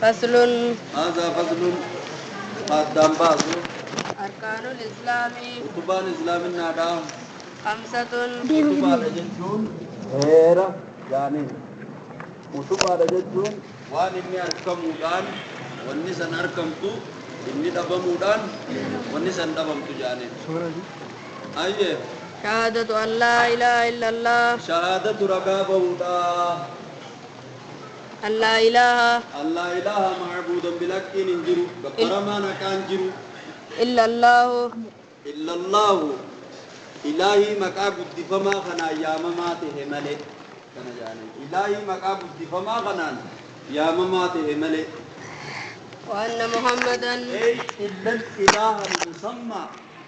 فصل. هذا فصل قدام بعض أركان الإسلام كتبان إسلام النادا 5. كتبان جدون هيرة يعني كتبان جدون وان إني أركم مودان والنسان أركم تو إني دبا مودان والنسان دبا متجاني أيه شهادة أن لا إله إلا الله شهادة رقابة ودا أن لا إله الله إله معبود بلك إنجرو بقرما نكان جرو إلا الله إلا الله إلهي مكاب الدفما خنا يا مماته ملئ كنا جاني إلهي مكاب الدفما خنا يا مماته ملئ وأن محمدا أي إلا الإله المسمى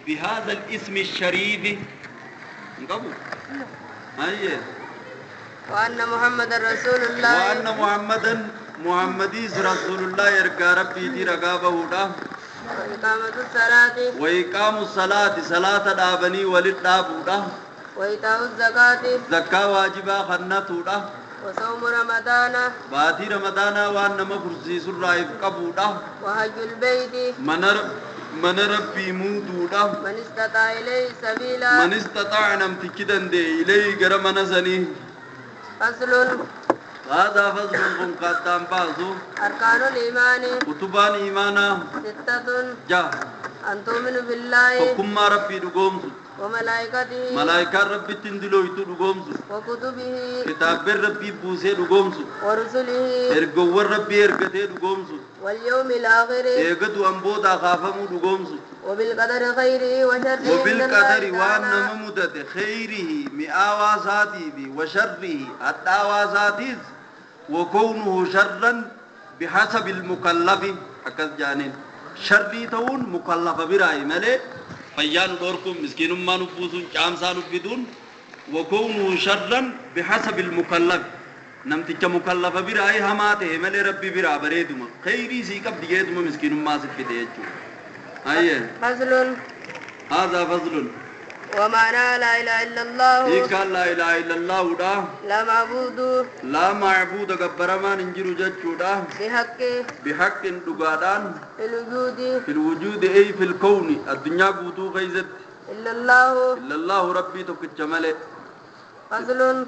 بهذا الاسم الشريف نقبل أيه وأن محمدا رسول الله وأن محمدي رسول الله يرجع ربي دي رقابه ودا وإقامة الصلاة وإقام الصلاة صلاة دابني ولد دابودا وإيتاء الزكاة زكاة واجبة خناتودا وصوم رمضان باتي رمضان وأن ما فرسي سرايف قبودا وحج البيت من ربي مودودا من استطاع إليه سبيلا من استطاع نمتكدن دي إليه قرمنا زني فصل. هذا فضل قدام بعضه أركان الإيمان كتبان إيمانا 6. جاه أن تؤمن بالله فكما ربي دقومس وملائكته ملائكة ربي تندلو يتو دقومس وكتبه كتاب ربي بوسي دقومس ورسله ارقو ربي ارقتي دقومس واليوم الآخر ايقدو انبودا خافمو دقومس وبالقدر خيره وشره من وبالقدر الله وان تعالى ممدد خيره مئاواساتي وشره الدعواساتيز وكونه شرا بحسب المكلف أكد جانين شري تون مكلف براي ملي فيان دوركم مسكين ما نفوسون جامسا نفدون وكونه شرا بحسب المكلف نمتك مكلف براي هماته ملي ربي برا بريدما خيري سيكب ديجيدما مسكين ما سبتيجو أيه فصل. هذا فضل ومعنى لا إله إلا الله إيك لا إله إلا الله دا لا معبود لا معبود غبرما ننجر جچودا بحق دغادان في الوجود أي في الكون الدنيا بوتو غيزت إلا الله إلا الله ربي تكجمله فصل.